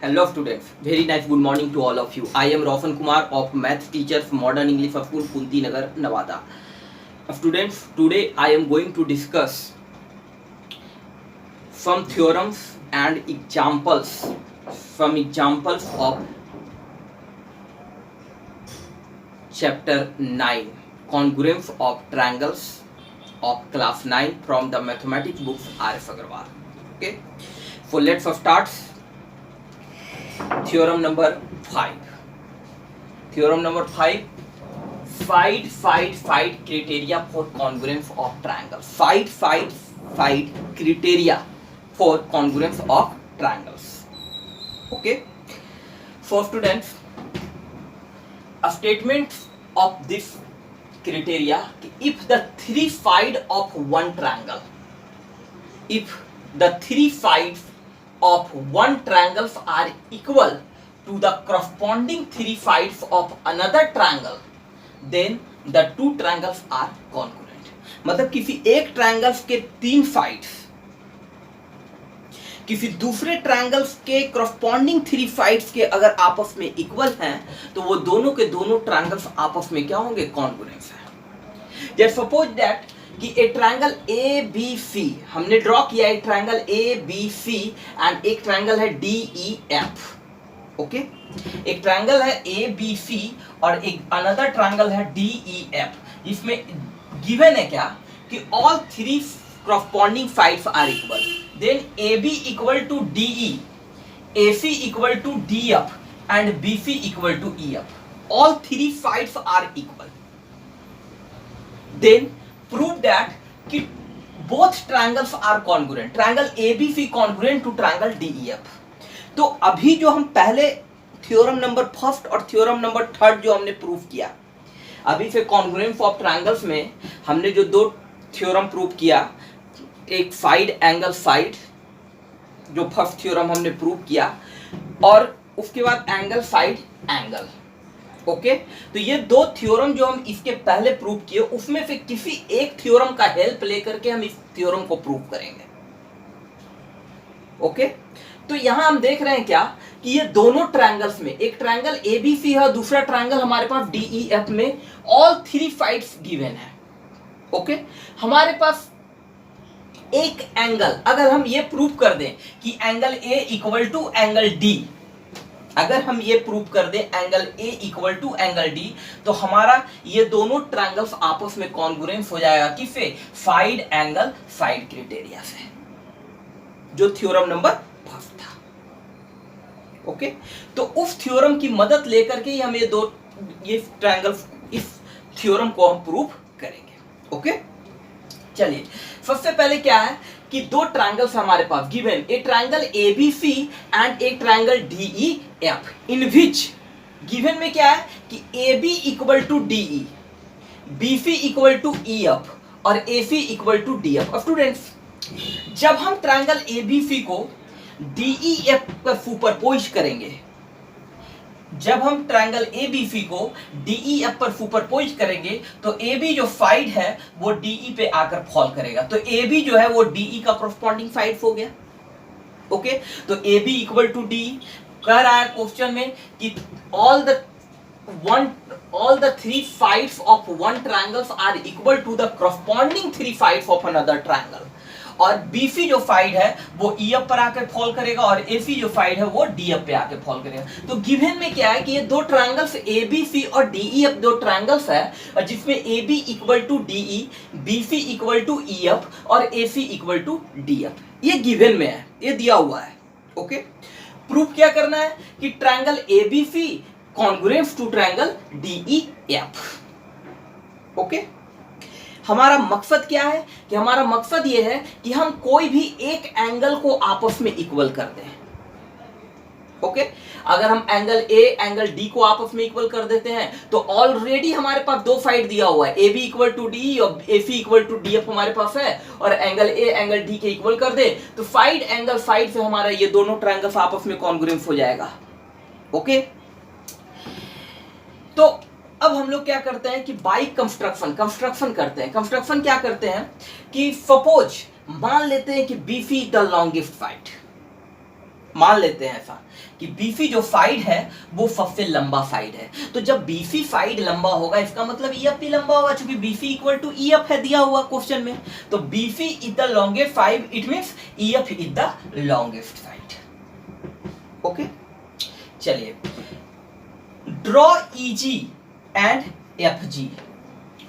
Hello students, very nice good morning to all of you. I am Roshan Kumar of Math Teachers Modern English School, Kunti Nagar, Nevada. Students, today I am going to discuss some theorems and examples, of chapter 9, congruence of triangles of class 9 from the mathematics books R.S. Agarwal. Okay, so let's start. Theorem number 5. Find criteria for congruence of triangles. Find criteria for congruence of triangles. Okay. So students, a statement of this criteria: if the three sides of one triangle, are equal to the corresponding three sides of another triangle, then the two triangles are congruent. मतलब किसी एक triangles के तीन sides किसी दूसरे triangles के corresponding three sides के अगर आपस में इक्वल हैं तो वो दोनों के दोनों ट्रायंगल्स आपस में क्या होंगे? कॉन्ग्रुएंस है। जस्ट सपोज दैट कि एक ट्रायंगल ए बी सी हमने ड्रॉ किया, एक triangle A B C and एक ट्रायंगल है डी ई एफ। ओके, एक ट्रायंगल है ए बी सी और एक अनदर ट्रायंगल है डी ई एफ। इसमें गिवन है क्या कि all three corresponding sides are equal, then AB equal to DE, AC equal to DF and BC equal to EF. All three sides are equal. Then prove that कि both triangles are congruent. Triangle ABC congruent to triangle DEF. तो अभी जो हम पहले theorem number first और theorem number third जो हमने prove किया, अभी से कॉन्ग्रुएंस ऑफ ट्रायंगल्स में हमने जो दो थ्योरम प्रूव किया, एक साइड एंगल साइड जो फर्स्ट थ्योरम हमने प्रूव किया, और उसके बाद एंगल साइड एंगल। ओके, तो ये दो थ्योरम जो हम इसके पहले प्रूव किए उसमें से किसी एक थ्योरम का हेल्प लेकर के हम इस थ्योरम को प्रूव करेंगे। ओके, तो यहां हम देख रहे हैं क्या कि ये दोनों ट्रायंगल्स में, एक ट्रायंगल एबीसी है और दूसरा ट्रायंगल हमारे पास डीईएफ में ऑल थ्री साइड्स गिवन है। ओके, हमारे पास एक एंगल, अगर हम ये प्रूव कर दें कि angle A equal to angle D, अगर हम ये प्रूव कर दें angle A equal to angle D, तो हमारा ये दोनों ट्रायंगल्स आपस में कॉन्ग्रुएंस हो जाएगा किससे? साइड एंगल साइड क्राइटेरिया से, जो थ्योरम नंबर फर्स्ट था। ओके, तो उस थ्योरम की मदद लेकर के हम ये ट्रायंगल्स, इस थ्योरम को हम प्रूव करेंगे। ओके, चलिए सबसे पहले क्या है कि दो ट्रायंगल्स हमारे पास गिवन, एक ट्रायंगल एबीसी एंड एक triangle DEF, in which given में क्या है कि AB equal to DE, BC equal to EF और AC equal to DF। Students, जब हम ट्रायंगल एबीसी को डीईएफ पर सुपरपोज करेंगे, जब हम ट्रायंगल एबीसी को डीईएफ पर सुपरपोज करेंगे तो AB जो साइड है वो DE पे आकर फॉल करेगा, तो AB जो है वो DE का कॉरस्पॉन्डिंग साइड हो गया। ओके, तो AB इक्वल टू DE कह रहा है क्वेश्चन में कि all the three sides of one triangles are equal to the corresponding three sides of another triangle, और BC जो साइड है वो EF पर आकर फॉल करेगा और AC जो साइड है वो DF पे आकर फॉल करेगा। तो गिवन में क्या है कि ये दो ट्रायंगल्स ABC और DEF दो ट्रायंगल्स है जिसमें AB equal to DE, BC equal to EF और AC इक्वल टू DF, ये गिवन में है, ये दिया हुआ है। ओके, प्रूफ क्या करना है कि triangle ABC congruence to triangle DEF। Okay, हमारा मकसद क्या है कि हमारा मकसद ये है कि हम कोई भी एक एंगल को आपस में इक्वल कर दें। ओके, अगर हम एंगल ए एंगल डी को आपस में इक्वल कर देते हैं तो ऑलरेडी हमारे पास दो साइड दिया हुआ है, AB इक्वल टू डी और AC इक्वल टू DF हमारे पास है, और एंगल ए एंगल डी के इक्वल कर दे तो साइड एंगल साइड से हमारा ये दोनों ट्रायंगल्स आपस में कॉन्ग्रुएंस हो जाएगा। ओके, तो अब हम लोग क्या करते हैं कि बाई कंस्ट्रक्शन करते हैं। कंस्ट्रक्शन क्या करते हैं कि सपोज मान लेते हैं कि BC द लॉन्गेस्ट साइड, मान लेते हैं ऐसा कि बीसी जो साइड है वो सबसे लंबा साइड है, तो जब बीसी साइड लंबा होगा इसका मतलब ईएफ भी लंबा होगा, क्योंकि बीसी इक्वल टू ईएफ है दिया हुआ क्वेश्चन में। तो BC is the longest side, it means EF is the longest side. Okay, चलिए ड्रॉ ईजी एंड एफजी।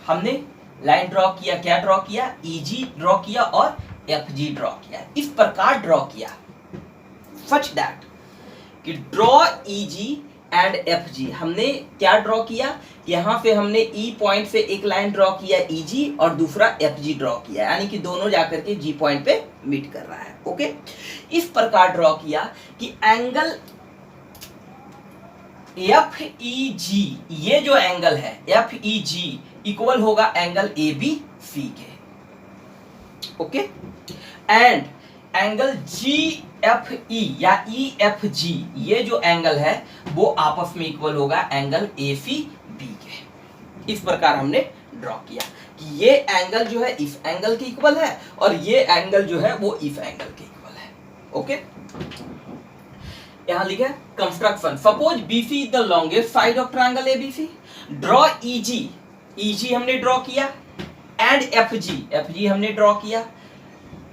हमने लाइन ड्रॉ किया, क्या ड्रॉ किया, ईजी ड्रॉ किया और एफजी ड्रॉ किया। इस प्रकार ड्रॉ किया सच दैट कि ड्रॉ ईजी एंड एफजी। हमने क्या ड्रॉ किया, यहां पे हमने ई पॉइंट से एक लाइन ड्रॉ किया ईजी और दूसरा एफजी ड्रॉ किया, यानी कि दोनों जाकर के जी पॉइंट पे मीट कर रहा है। ओके, इस प्रकार ड्रॉ किया कि एंगल एफ ई जी, ये जो एंगल है एफ ई जी इक्वल होगा एंगल ए बी सी के। Okay, and angle G F E या ई एफ जी, ये जो एंगल है वो आपस में इक्वल होगा एंगल ए सी बी के। इस प्रकार हमने ड्रॉ किया कि ये एंगल जो है इस एंगल के इक्वल है और ये एंगल जो है वो इस एंगल के इक्वल है। ओके, यहां लिखा है construction. Suppose BC is the longest side of triangle ABC, draw easy, easy हमने ड्रॉ किया, एंड एफजी, एफजी हमने ड्रॉ किया,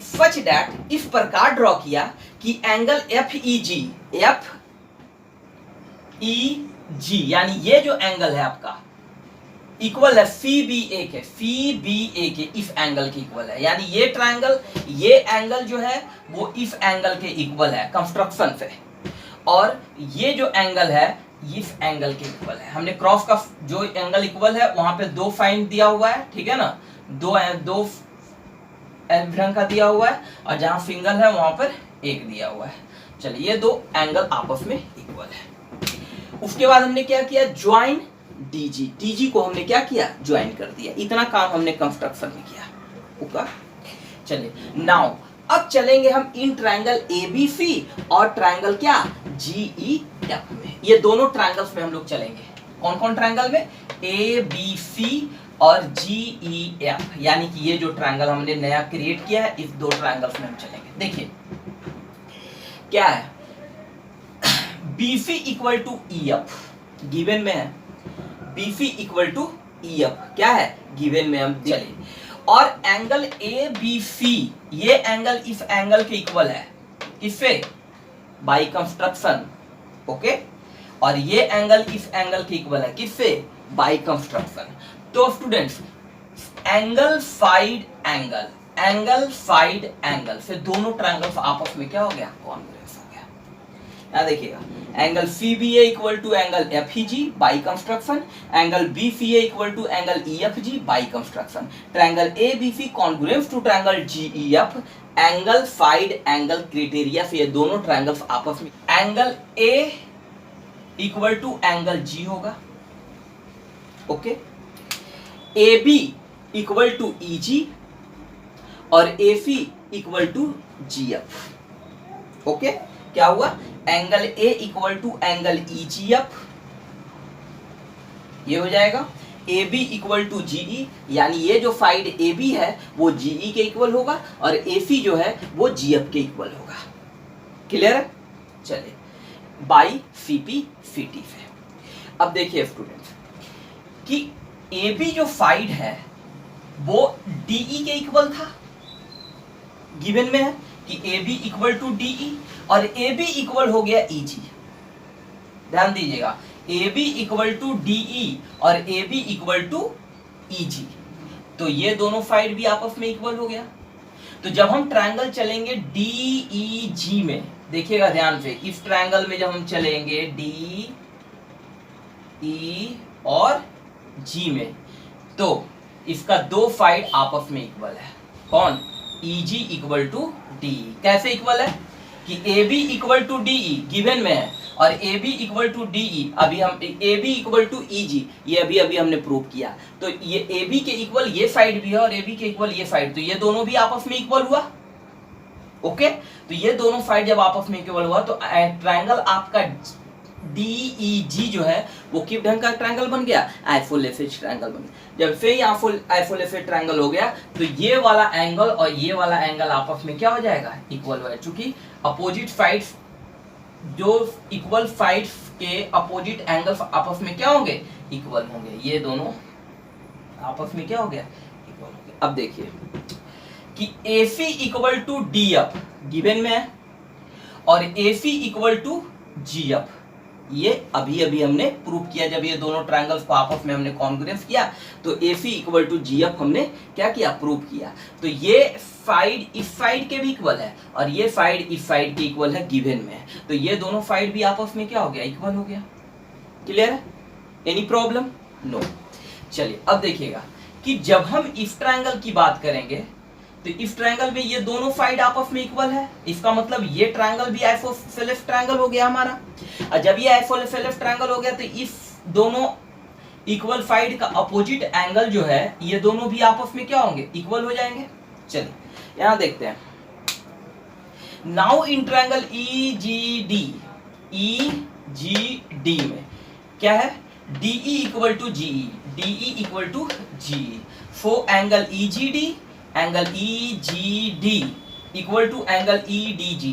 सच दैट इस प्रकार ड्रॉ किया कि एंगल एफ ई जी, एफ ई जी यानी ये जो एंगल है आपका इक्वल है सी बी ए के, सी बी ए के इस एंगल के इक्वल है, यानी ये ट्रायंगल, ये एंगल जो है वो इस एंगल के इक्वल है कंस्ट्रक्शन से, और ये जो एंगल है इस एंगल के इक्वल है। हमने क्रॉस का जो एंगल इक्वल है वहां पे दो फाइन दिया हुआ है, ठीक है ना, दो एल्बिरन का दिया हुआ है, और जहां सिंगल है वहां पर एक दिया हुआ है। चलिए ये दो एंगल आपस में इक्वल है। उसके बाद हमने क्या किया, ज्वाइन डीजी, डीजी को हमने क्या किया, ज्वाइन कर दिया। इतना काम हमने कंस्ट्रक्शन में किया। ओके, चलिए नाउ अब चलेंगे हम इन ट्रायंगल एबीसी और ट्रायंगल क्या जीईएफ में। ये दोनों ट्रायंगल्स में हम लोग चलेंगे। कौन कौन ट्रायंगल में, एबीसी और जीईएफ, यानी कि ये जो ट्रायंगल हमने नया क्रिएट किया है इस दो ट्रायंगल्स में हम चलेंगे। देखिए क्या है, BC equal to EF given में है, बीसी इक्वल टू ईएफ क्या है गिवन में, हम चलिए, और एंगल ए बी सी, ये एंगल इस एंगल के इक्वल है, किससे, बाय कंस्ट्रक्शन। ओके, और ये एंगल इस एंगल के इक्वल है, किससे, बाय कंस्ट्रक्शन। तो students angle side angle, angle side angle से दोनों ट्रायंगल्स आपस में क्या हो गया, कॉन्ग्रुएंस हो गया। यहाँ देखिएगा, angle CBA equal to angle FEG by construction, angle BCA equal to angle EFG by construction, triangle ABC congruence to triangle GEF, angle side angle criteria से ये दोनों ट्रायंगल्स आपस में, angle A equal to angle G होगा। Okay, AB equal to EG और AC equal to GF। Okay, क्या हुआ, angle A equal to angle EGF, ये हो जाएगा, AB इक्वल टू GE, यानी ये जो साइड AB है वो GE के इक्वल होगा और AC जो है वो GF के इक्वल होगा। क्लियर है, चलिए बाई CP CT से। अब देखिए स्टूडेंट्स कि AB जो साइड है वो DE के इक्वल था, गिवन में है कि AB इक्वल टू DE और AB इक्वल हो गया EG। ध्यान दीजिएगा, AB इक्वल टू DE और AB इक्वल टू EG, तो ये दोनों साइड भी आपस में इक्वल हो गया। तो जब हम ट्रायंगल चलेंगे DEG में, देखिएगा ध्यान से, इस ट्रायंगल में जब हम चलेंगे DE और G में, तो इसका दो साइड आपस में इक्वल है। कौन, EG इक्वल टू DE। कैसे इक्वल है कि AB equal to DE given में है और AB इक्वल टू DE, अभी हम AB इक्वल टू EG, ये अभी हमने प्रूव किया। तो ये AB के इक्वल ये साइड भी है और AB के इक्वल ये साइड, तो ये दोनों भी आपस में इक्वल हुआ। ओके, तो ये दोनों साइड जब आपस में इक्वल हुआ तो ट्रायंगल आपका DEG जो है वो किस ढंग का ट्रायंगल बन गया, आइसोलेटेड ट्रायंगल बन गया। जब से आइसोलेटेड ट्रायंगल हो गया तो ये वाला एंगल और ये वाला एंगल आपस में क्या हो जाएगा, इक्वल हो जाएगा, चूंकि अपोजिट साइड्स जो इक्वल साइड्स के अपोजिट एंगल्स आपस में क्या होंगे, इक्वल होंगे। ये दोनों आपस में क्या हो गया, इक्वल हो गया। अब देखिए कि AC equal to DF given में है और AC इक्वल टू GF, ये अभी अभी हमने प्रूव किया। जब ये दोनों ट्रायंगल्स को आपस में हमने कॉन्ग्रुएंस किया तो AC इक्वल टू GF हमने क्या किया, प्रूव किया। तो ये साइड इस साइड के भी इक्वल है और ये साइड इस साइड के इक्वल है गिवन में, तो ये दोनों साइड भी आपस में क्या हो गया, इक्वल हो गया। क्लियर है, एनी प्रॉब्लम, नो। चलिए अब देखिएगा कि जब हम इस ट्रायंगल की बात करेंगे तो इस ट्रायंगल में ये दोनों साइड आपस में इक्वल है, इसका मतलब ये ट्रायंगल भी आइसोसेलेस ट्रायंगल हो गया हमारा। और जब ये आइसोसेलेस ट्रायंगल हो गया तो इस दोनों इक्वल साइड का अपोजिट एंगल जो है ये दोनों भी आपस में क्या होंगे, इक्वल हो जाएंगे। चलिए यहां देखते हैं। नाउ इन ट्रायंगल EGD में क्या है, DE equal to GE, DE equal to GE। So angle EGD angle EGD equal to angle EDG,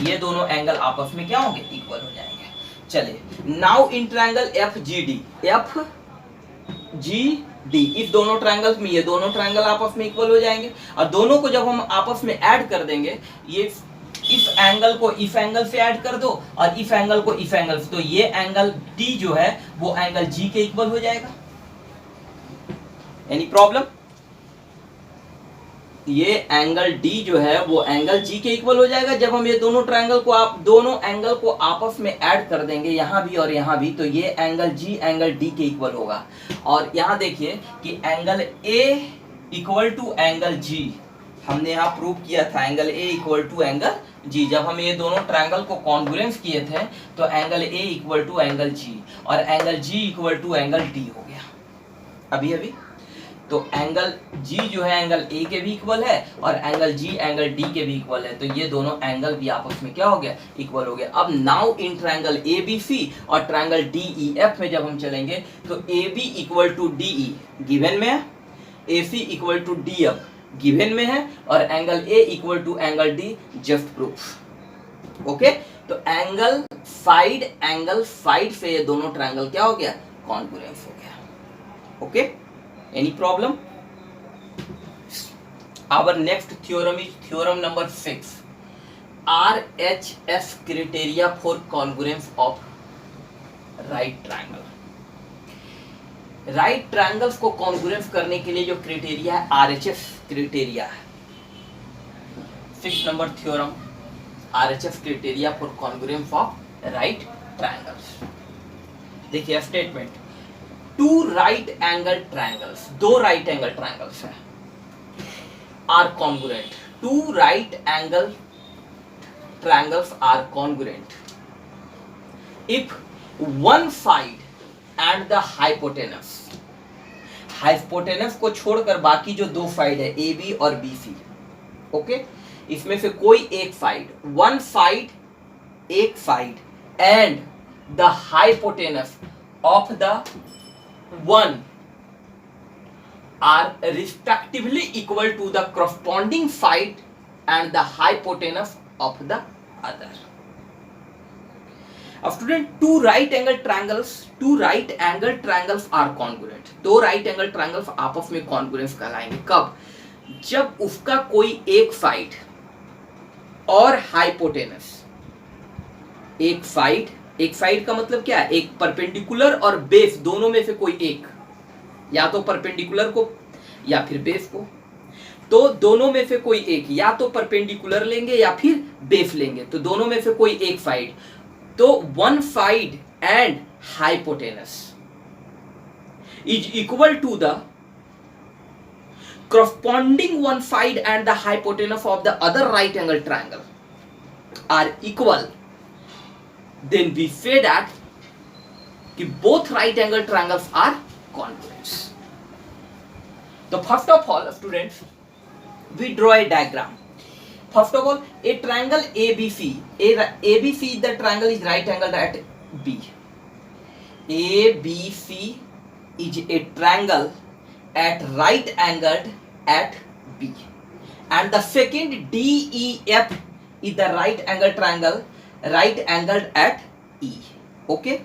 ये दोनों एंगल आपस में क्या होंगे, इक्वल हो जाएंगे। चलिए नाउ इन ट्रायंगल FGD, इस दोनों ट्रायंगल्स में ये दोनों ट्रायंगल आपस में इक्वल हो जाएंगे और दोनों को जब हम आपस में ऐड कर देंगे, ये इस एंगल को इस एंगल से ऐड कर दो और इस एंगल को इस एंगल से, तो ये एंगल D जो है वो एंगल G के इक्वल हो जाएगा। एनी प्रॉब्लम, ये एंगल D जो है वो एंगल G के इक्वल हो जाएगा जब हम ये दोनों ट्रायंगल को दोनों एंगल को आपस में ऐड कर देंगे, यहां भी और यहां भी, तो ये एंगल G एंगल D के इक्वल होगा। और यहां देखिए कि angle A equal to angle G, हमने यहां प्रूव किया था angle A equal to angle G। जब हम ये दोनों ट्रायंगल को कॉन्ग्रुएंस किए थे तो angle A equal to angle G और angle G equal to angle D हो गया अभी अभी। तो एंगल G जो है एंगल A के भी इक्वल है और एंगल G एंगल D के भी इक्वल है, तो ये दोनों एंगल भी आपस में क्या हो गया, इक्वल हो गया। अब नाउ इन ट्रायंगल ABC और ट्रायंगल DEF में जब हम चलेंगे तो AB equal to DE given में है, AC equal to DF given में है और angle A equal to angle D just proof. Okay, तो एंगल साइड से ये दोनों ट्रायंगल क्या हो गया, कॉन्ग्रुएंस हो गया। Okay, any problem? Our next theorem is theorem number 6, RHS criteria for congruence of right triangle। Right triangles को कॉन्ग्रुएंस करने के लिए जो क्राइटेरिया है RHS क्राइटेरिया है। 6 number theorem, RHS criteria for congruence of right triangles. देखिए statement, two right angle triangles, दो right angle triangles है, are congruent. Two right angle triangles are congruent if one side and the hypotenuse को छोड़कर बाकी जो दो side है AB और BC, ओके, इसमें से कोई एक साइड, वन साइड, एक side and the hypotenuse of the one are respectively equal to the corresponding side and the hypotenuse of the other। अब student, two right angle triangles are congruent, दो right angle triangles आपस में congruence कहलाएंगे कब, जब उसका कोई एक साइड और हाइपोटेनस, एक साइड का मतलब क्या है, एक परपेंडिकुलर और बेस, दोनों में से कोई एक, या तो परपेंडिकुलर को या फिर बेस को, तो दोनों में से कोई एक, या तो परपेंडिकुलर लेंगे या फिर बेस लेंगे, तो दोनों में से कोई एक साइड, तो one side and hypotenuse is equal to the corresponding one side and the hypotenuse of the other right angle triangle are equal, then we say that कि both right angle triangles are congruent। So first of all students, we draw a diagram। First of all, a triangle ABC, ABC the triangle is right angled at B, ABC is a triangle at right angled at B, and the second DEF is the right angle triangle right angled at E. Okay,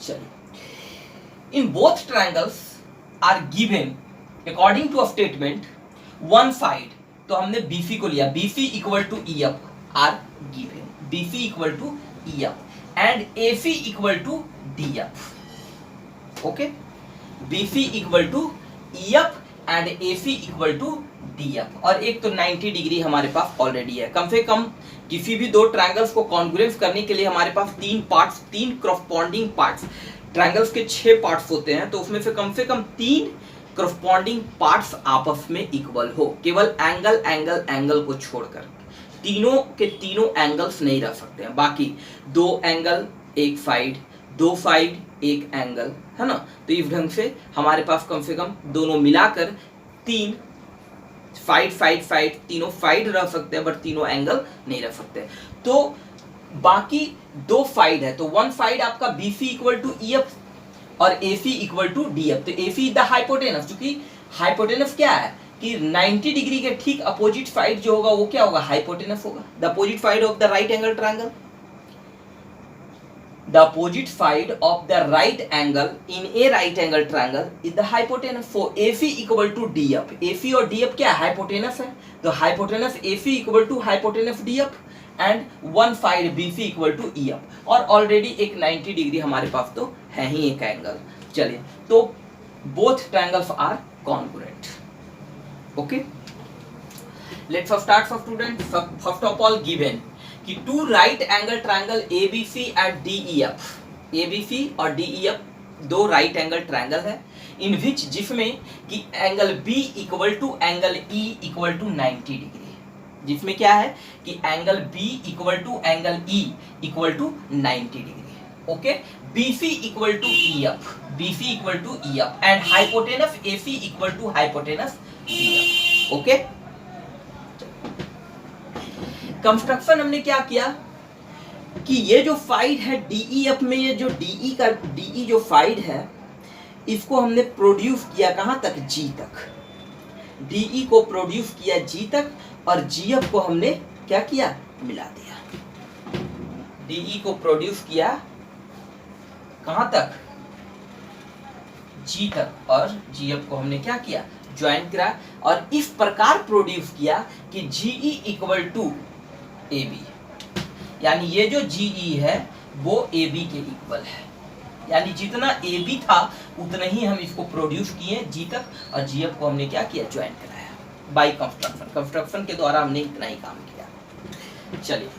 चलिए, in both triangles are given according to a statement one side, तो हमने BC को लिया, BC equal to EF are given, BC equal to EF and AC equal to DF. Okay, BC equal to EF and AC equal to DF. और एक तो 90 degree हमारे पास already है. कम से कम किसी भी दो ट्रायंगल्स को कॉन्ग्रुएंस करने के लिए हमारे पास तीन पार्ट्स, तीन करस्पॉन्डिंग पार्ट्स, ट्रायंगल्स के 6 पार्ट्स होते हैं, तो उसमें से कम 3 करस्पॉन्डिंग पार्ट्स आपस में इक्वल हो, केवल एंगल को छोड़कर. तीनों के तीनों एंगल्स नहीं रह सकते हैं, बाकी 2 एंगल एक साइड, 2 साइड एक एंगल, है ना. तो इस ढंग से हमारे पास कम से कम दोनों मिलाकर 3 साइड तीनों साइड रह सकते हैं, बट तीनों एंगल नहीं रह सकते. तो बाकी 2 साइड है, तो वन साइड आपका BC इक्वल टू EF और AC इक्वल टू DF. तो AC इज द हाइपोटेनस, क्योंकि हाइपोटेनस क्या है कि 90 डिग्री के ठीक अपोजिट साइड जो होगा वो क्या होगा, हाइपोटेनस होगा. The opposite side of the right angle triangle, the opposite side of the right angle in a right angle triangle is the hypotenuse. So AC equal to DF. AC और DF क्या है, hypotenuse है, तो hypotenuse AC equal to hypotenuse DF and one side BC equal to EF. और already एक 90 degree हमारे पास तो है ही एक एंगल. चलिए, तो both triangles are congruent. Okay, let's start for student. First of all given कि 2 right angle triangle ABC and DEF, ABC और DEF 2 राइट एंगल ट्रायंगल है, इन विच जिसमें कि angle B equal to angle E equal to 90 degree, जिसमें क्या है कि angle B equal to angle E equal to 90 degree. Okay, BC equal to EF, BC equal to EF and hypotenuse AC equal to hypotenuse DF. Okay, construction हमने क्या किया कि ये जो साइड है DEF में, ये जो DE जो साइड है, इसको हमने प्रोड्यूस किया कहां तक, G तक. DE को प्रोड्यूस किया G तक और GF को हमने क्या किया, मिला दिया. DE को प्रोड्यूस किया कहां तक, G तक, और GF को हमने क्या किया, ज्वाइन करा, और इस प्रकार प्रोड्यूस किया कि GE इक्वल टू AB, यानी ये जो GE है वो AB के इक्वल है, यानी जितना AB था उतना ही हम इसको प्रोड्यूस किए G तक, और GF को हमने क्या किया, ज्वाइन कराया बाय कंस्ट्रक्शन के द्वारा हमने इतना ही काम किया. चलिए,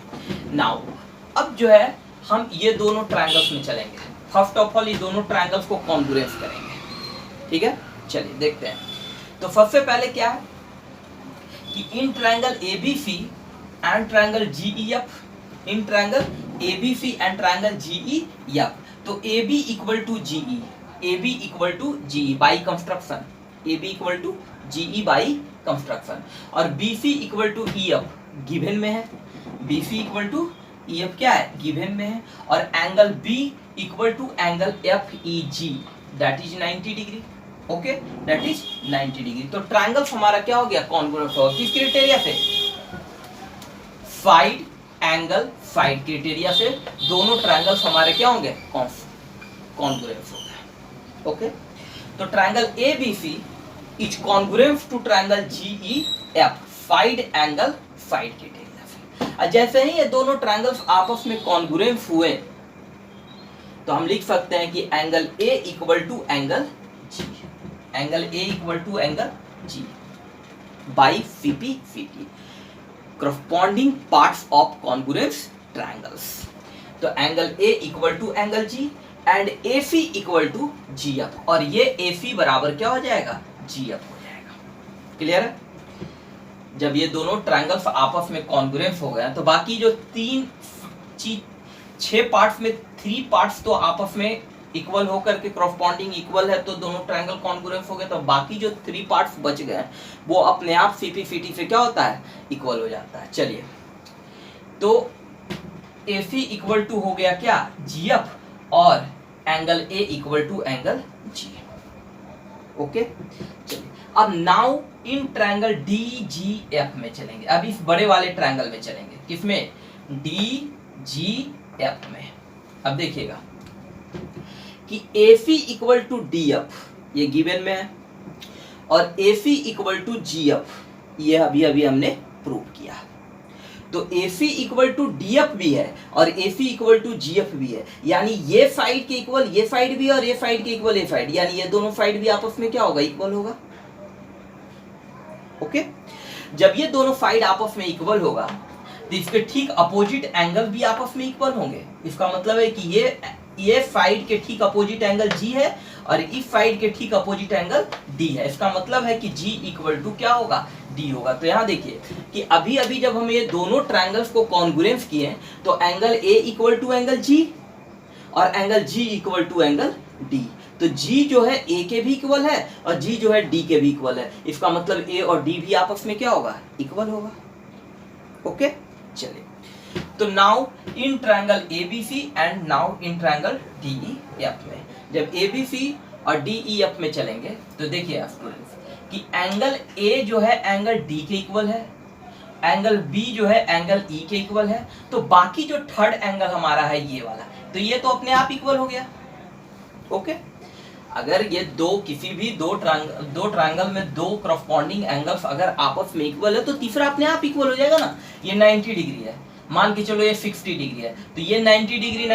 नाउ अब जो है हम ये दोनों ट्रायंगल्स में चलेंगे. फर्स्ट ऑफ ऑल ये दोनों ट्रायंगल्स को कॉन्ग्रुएंस करेंगे. ठीक है, चलिए देखते हैं. तो सबसे पहले क्या है कि इन triangle ABC and triangle GEF, in triangle ABC and triangle GEF, तो AB equal to GE, AB equal to GE by construction, AB equal to GE by construction, और BC equal to EF given में है, BC equal to EF क्या है, given में है, और angle B equal to angle FEG that is 90 degree. Okay, that is 90 degree. तो triangle हमारा क्या हो गया, कॉन्ग्रुएंट होगा. किस क्राइटेरिया से, साइड एंगल साइड क्राइटेरिया से दोनों ट्रायंगल्स हमारे क्या होंगे, कॉन्ग्रुएंट हो गए. ओके, तो triangle ABC is congruent to triangle GEF, side angle side criteria से. और जैसे ही ये दोनों ट्रायंगल्स आपस में कॉन्ग्रुएंट हुए तो हम लिख सकते हैं कि angle A equal to angle G, angle A equal to angle G by CP corresponding parts of congruent triangles. तो angle A equal to angle G and AC equal to GF, और ये AC बराबर क्या हो जाएगा, GF हो जाएगा. Clear है. जब ये दोनों ट्रायंगल्स आपस में कॉन्ग्रुएंट हो गए तो बाकी जो 6 पार्ट्स में 3 पार्ट्स तो आपस में इक्वल होकर के करस्पॉन्डिंग इक्वल है, तो दोनों ट्रायंगल कॉन्ग्रुएंट हो गए. तो बाकी जो 3 पार्ट्स बच गए वो अपने आप CP से क्या होता है, इक्वल हो जाता है. चलिए, तो AC इक्वल टू हो गया क्या, GF, और angle A equal to angle G. Okay, चलिए अब नाउ इन ट्रायंगल DGF में चलेंगे. अब इस बड़े वाले ट्रायंगल में चलेंगे, किसमें, DGF जी एफ में। अब देखिएगा कि AC equal to D F ये गिवन में है और AC equal to G F ये अभी अभी हमने प्रूव किया। तो AC इक्वल टू DF भी है और AC इक्वल टू GF भी है, यानी ये साइड के इक्वल ये साइड भी और ये साइड के इक्वल ये साइड, यानी ये दोनों साइड भी आपस में क्या होगा, इक्वल होगा। ओके, जब ये दोनों साइड आपस में इक्वल होगा तो इसके ठीक अपोजिट एंगल भी आपस में इक्वल होंगे। इसका मतलब है कि ये साइड के ठीक अपोजिट एंगल G है और इस साइड के ठीक अपोजिट एंगल D है। इसका मतलब है कि G इक्वल टू क्या होगा, D होगा। तो यहाँ देखिए कि अभी अभी जब हम ये दोनों ट्रायंगल्स को कॉन्ग्रुएंस किए तो angle A equal to angle G और angle G equal to angle D। तो G जो है A के भी इक्वल है और G जो है D के भी इक्वल है। इसका मतलब A और D भी आपस में क्या होगा, इक्वल होगा। ओके, चलिए तो now in triangle ABC and now in triangle DEF में जब ABC और DEF में चलेंगे तो देखिए स्टूडेंट्स कि एंगल A जो है एंगल D के इक्वल है, एंगल B जो है एंगल E के इक्वल है। तो बाकी जो थर्ड एंगल हमारा है ये वाला, तो ये तो अपने आप इक्वल हो गया। ओके, अगर ये किसी भी दो ट्रायंगल में दो करस्पॉन्डिंग एंगल्स अगर आपस में इक्वल है तो तीसरा अपने आप इक्वल हो जाएगा ना। ये 90 डिग्री है, मान के चलो ये 60 डिग्री है, तो ये 90 डिग्री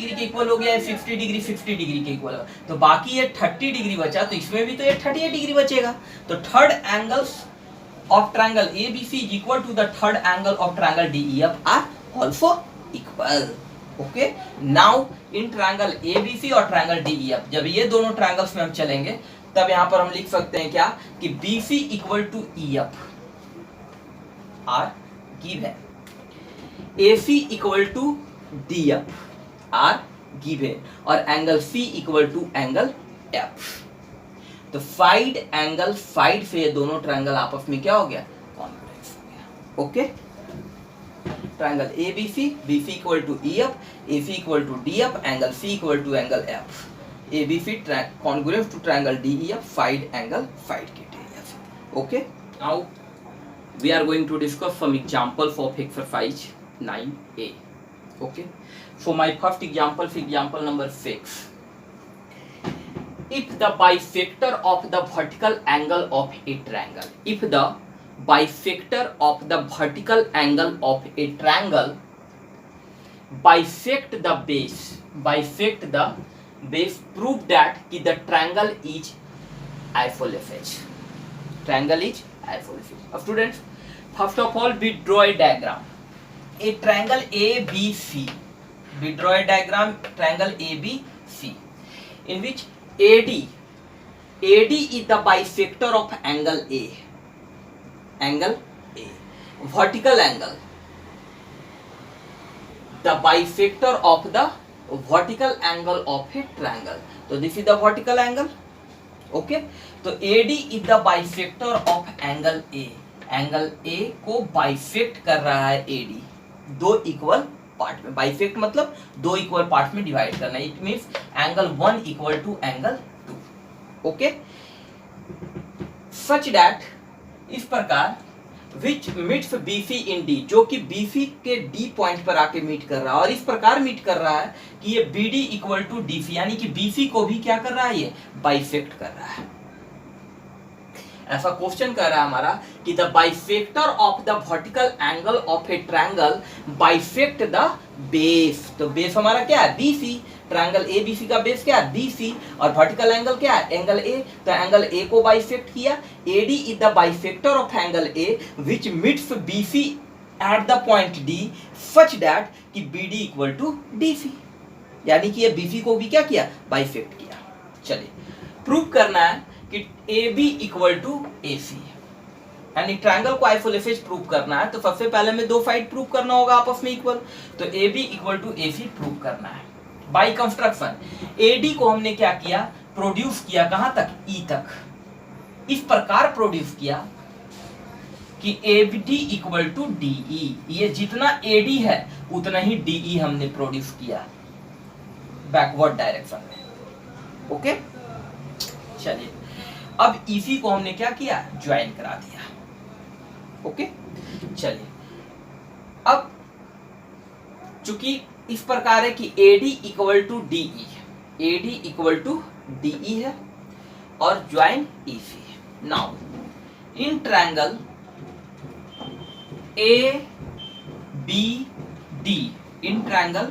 के इक्वल हो गया है, 60 डिग्री के इक्वल है। तो बाकी ये 30 डिग्री बचा, तो इसमें भी तो ये 38 डिग्री बचेगा। तो third angles of triangle ABC is equal to the third angle of triangle DEF are also equal. Okay, now in triangle ABC और triangle DEF जब ये दोनों triangles में हम चलेंगे तब यहाँ पर हम लिख सकते हैं क्या कि BC equal to EF are given, AC equal to DF are given और angle C equal to angle F। तो साइड एंगल साइड से ये दोनों ट्रायंगल आपस में क्या हो गया, कॉन्ग्रुएंस हो गया। Okay, triangle ABC, BC equal to EF, AC equal to DF, angle C equal to angle F, ABC congruence to triangle DEF, side angle side criteria. Okay, now we are going to discuss some examples of exercise 9A। Okay, so my first example number 6। If the bisector of the vertical angle of a triangle, if the bisector of the vertical angle of a triangle bisect the base, prove that कि the triangle is isosceles. Triangle is isosceles. Students, first of all we draw a diagram. A triangle ABC. We draw a diagram triangle ABC in which AD is the bisector of angle A, vertical angle, the bisector of the vertical angle of a triangle. So this is the vertical angle. Okay, तो AD is the bisector of angle A, angle A को bisect कर रहा है AD, दो equal part में। Bisect मतलब दो equal part में डिवाइड करना। It means angle 1 equal to angle 2। Okay, such that इस प्रकार which meets BC in D, जो कि BC के D पॉइंट पर आके मीट कर रहा है और इस प्रकार मीट कर रहा है कि ये BD इक्वल टू DC, यानी कि BC को भी क्या कर रहा है, ये बाइसेक्ट कर रहा है। ऐसा क्वेश्चन कर रहा है हमारा कि the bisector of the vertical angle of A triangle bisect the base. तो बेस हमारा क्या है, BC। ट्रायंगल ABC का बेस क्या है, BC, और वर्टिकल एंगल क्या है, एंगल A। तो एंगल A को बाइसेक्ट किया। AD is the bisector of angle A which meets BC at the point D such that कि BD इक्वल टू DC, यानी कि ये BC को भी क्या किया, बाइसेक्ट किया। चलिए प्रूव करना है कि AB इक्वल टू AC, यानी ट्रायंगल को आइसोसेलेस प्रूव करना है। तो सबसे पहले में दो साइड प्रूव करना होगा आपस में इक्वल, तो AB equal to AC prove करना है बाय कंस्ट्रक्शन। AD को हमने क्या किया, प्रोड्यूस किया कहां तक, E तक। इस प्रकार प्रोड्यूस किया कि AD इक्वल टू DE, ये जितना AD है उतना ही DE हमने प्रोड्यूस किया बैकवर्ड डायरेक्शन में। ओके, चलिए अब EC को हमने क्या किया, ज्वाइन करा दिया। ओके, चलिए अब चूंकि इस प्रकार है कि AD equal to DE, AD equal to DE है और join EC। Now in triangle ABD, in triangle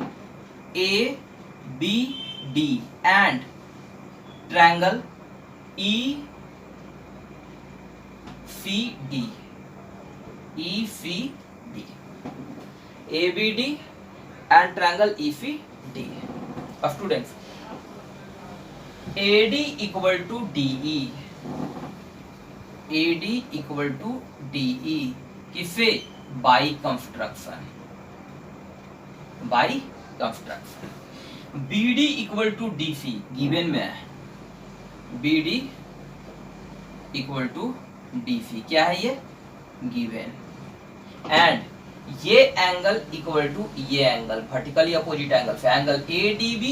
ABD and triangle ECD, ECD, ABD and triangle ECD. Students, AD equal to DE, AD equal to DE किसे? By construction, by construction. BD equal to DC given में है, BD equal to DC क्या है ये? Given. And ये angle equal to ये angle, vertically opposite angle से angle ADB,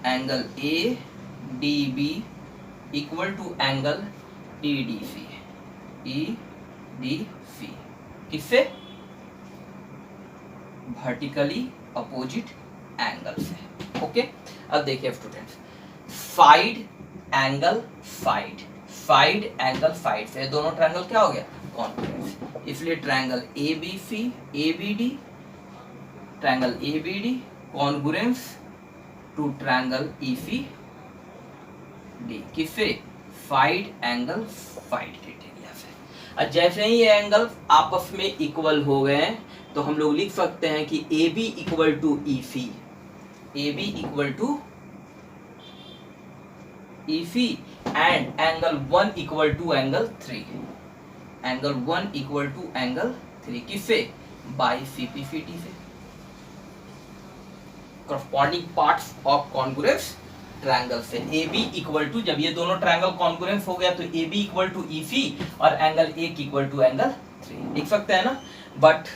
angle ADB equal to angle EDC, EDC किससे? Vertically opposite angle से। ओके, अब देखिए students, side angle side, side angle side से दोनों ट्रायंगल क्या हो गया? कॉन्ग्रुएंस। इसलिए triangle ABC ABD, triangle ABD congruence to triangle ECD किससे? साइड एंगल साइड क्राइटेरिया से। और जैसे ही ये एंगल आपस में इक्वल हो गए तो हम लोग लिख सकते हैं कि AB equal to EC, AB equal to EC and angle 1 equal to angle 3, angle 1 equal to angle 3 किससे? बाई CPCT से। Corresponding parts of congruence triangle से AB इक्वल टू, जब ये दोनों ट्रायंगल कॉन्ग्रुएंस हो गया तो AB इक्वल टू EC और एंगल 1 इक्वल टू एंगल 3 लिख सकते हैं ना। बट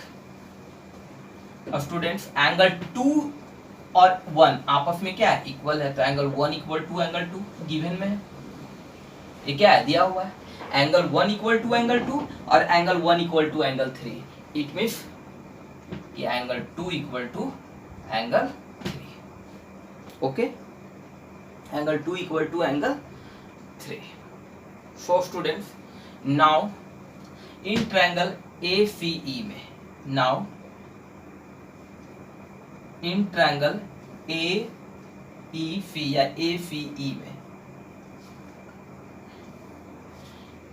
स्टूडेंट्स एंगल 2 और 1 आपस में क्या है? इक्वल है, तो angle 1 equal to angle 2 given में है, ये क्या है? दिया हुआ है। एंगल 1 इक्वल टू एंगल 2 और angle 1 equal to angle 3, it means कि angle 2 equal to angle 3। Okay, angle 2 equal to angle 3। So students, now in triangle ACE में, नाउ इन ट्रायंगल AEC या ACE में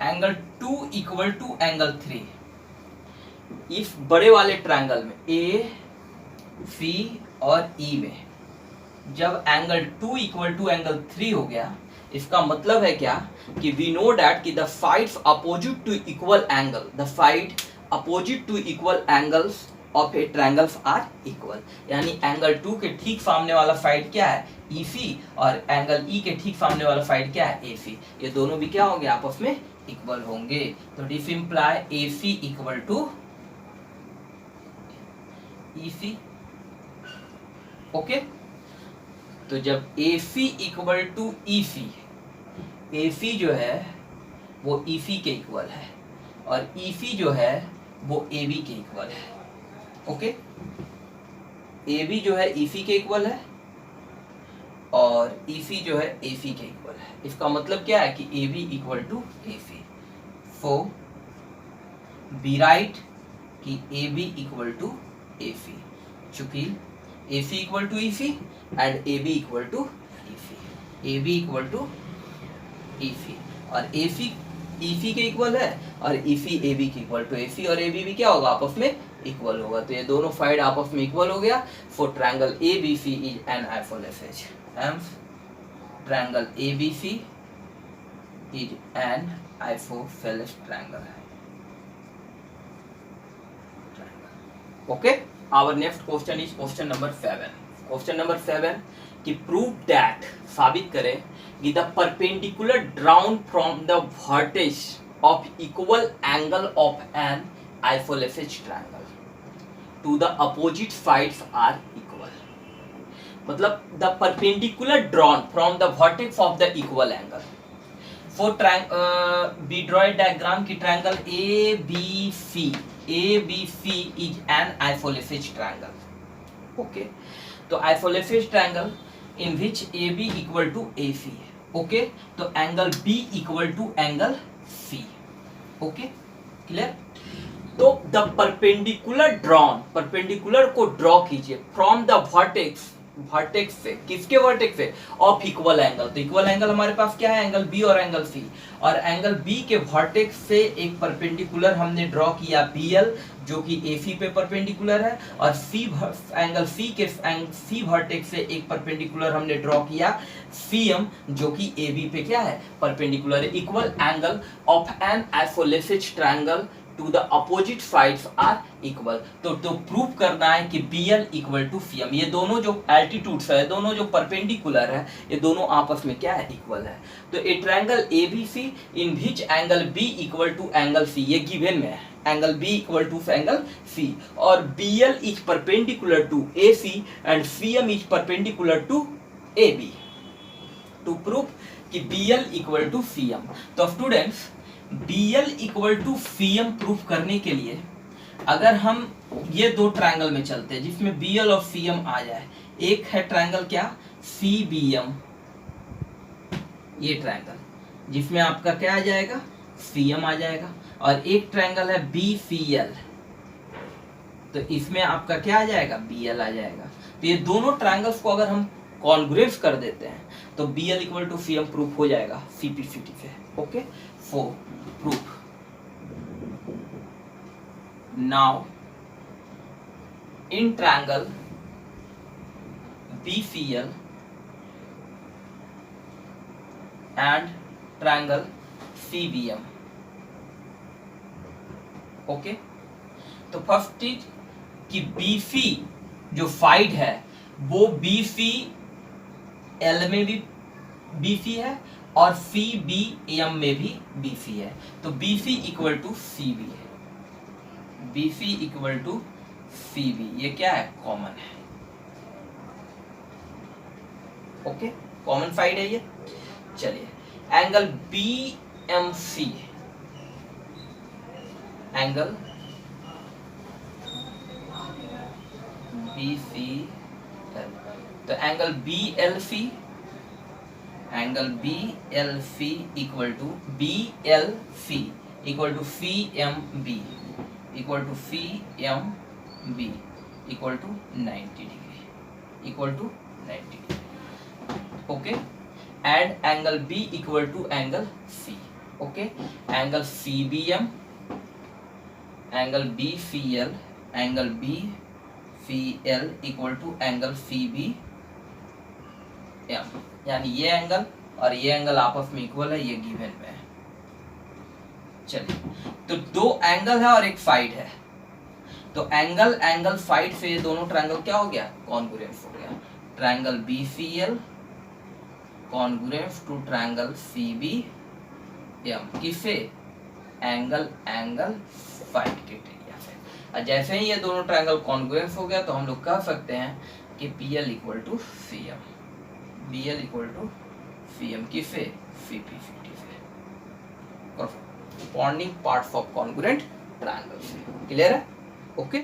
एंगल 2 इक्वल टू एंगल 3, इस बड़े वाले triangle में AC और E में जब एंगल 2 इक्वल टू एंगल 3 हो गया, इसका मतलब है क्या? कि वी नो दैट कि the sides opposite to equal angle, the side opposite to equal angles of a triangles are equal. यानी एंगल 2 के ठीक सामने वाला साइड क्या है? EC, और एंगल E के ठीक सामने वाला साइड क्या है? AC। ये दोनों भी क्या होंगे? आपस में इक्वल होंगे। तो this imply AC equal to EC। Okay, तो जब AC equal to EC, AC जो है वो EC के इक्वल है और EC जो है वो AB के इक्वल है। ओके, AB जो है EC के इक्वल है और EC जो है AC के इक्वल है। इसका मतलब क्या है? कि AB equal to AC। So be right कि AB इक्वल टू AC, चूंकि AC equal to EC and AB equal to EC, AB equal to EC और AC EC के इक्वल है और EC AB के इक्वल, तो AC और AB भी क्या होगा? आपस में इक्वल होगा। तो ये दोनों साइड आपस में इक्वल हो गया। For triangle ABC is an isosceles, hence triangle ABC is an isosceles triangle. Okay, our next question is question number 7। Question number 7 कि प्रूव दैट, साबित करें कि the perpendicular drawn from the vertex of equal angle of an isosceles triangle to the opposite sides are equal. मतलब the perpendicular drawn from the vertex of the equal angle. For be draw diagram की triangle ABC is an isosceles triangle. Okay, तो isolated triangle in which A B equal to A C है। Okay, तो angle B equal to angle C. Okay, clear. तो the perpendicular drawn, perpendicular को draw कीजिए from the vertex, vertex से, किसके vertex से, of equal angle. तो equal angle हमारे पास क्या है, एंगल बी और एंगल सी, और एंगल बी के वर्टेक्स से एक परपेंडिकुलर हमने ड्रॉ किया बीएल जो कि एसी पे परपेंडिकुलर है, और सी एंगल सी के सी वर्टेक्स से एक परपेंडिकुलर हमने ड्रॉ किया सीएम जो कि एबी पे क्या है, परपेंडिकुलर है। Equal angle of an isolated triangle to the opposite sides are equal. तो प्रूव करना है कि BL इक्वल टू सीएम, ये दोनों जो एल्टीट्यूड्स है, दोनों जो परपेंडिकुलर है, ये दोनों आपस में क्या है, इक्वल है। तो a triangle ABC in which angle B equal to angle C, ये गिवन में है, angle B equal to angle C, और BL is perpendicular to AC and CM is perpendicular to AB। To prove कि BL equal to CM, तो students BL equal to CM proof करने के लिए अगर हम ये दो ट्रायंगल में चलते हैं जिसमें BL और CM आ जाए, एक है ट्रायंगल क्या, CBM, ये ट्रायंगल जिसमें आपका क्या आ जाएगा, CM आ जाएगा, और एक ट्रायंगल है BCL, तो इसमें आपका क्या आ जाएगा, BL आ जाएगा। तो ये दोनों ट्रायंगल्स को अगर हम कॉन्ग्रुएंस कर देते हैं तो BL equal to CM proof हो जाएगा CPCT से। Okay, for proof now in triangle BCL and triangle CBM। Okay, तो फर्स्ट चीज कि BC जो साइड है वो BCL में भी BC है और CBM में भी BC है, तो BC इक्वल टू CB है, BC इक्वल टू CB, ये क्या है, कॉमन है। ओके, कॉमन साइड है ये। चलिए, एंगल BMC, एंगल BCL, तो angle BLC, angle BLC equal to BLC equal to CMB equal to CMB equal to 90 degree, equal to 90 degree. Okay, and angle B equal to angle C। Okay, angle CBM, angle BCL, angle BCL equal to angle CBM, यानी ये angle और ये angle आपस में equal है, ये given में है। चलिए, तो दो एंगल है और एक साइड है, तो एंगल साइड से ये दोनों ट्रायंगल क्या हो गया, कॉन्ग्रुएंस हो गया। Triangle BCL congruence to triangle CBM, किससे, एंगल साइड क्राइटेरिया से। और जैसे ही ये दोनों ट्रायंगल कॉन्ग्रुएंस हो गया तो हम लोग कह सकते हैं कि BL equal to CM, BL equal to CM, किससे, CPCT से, corresponding parts of congruent triangle से। क्लियर है? ओके।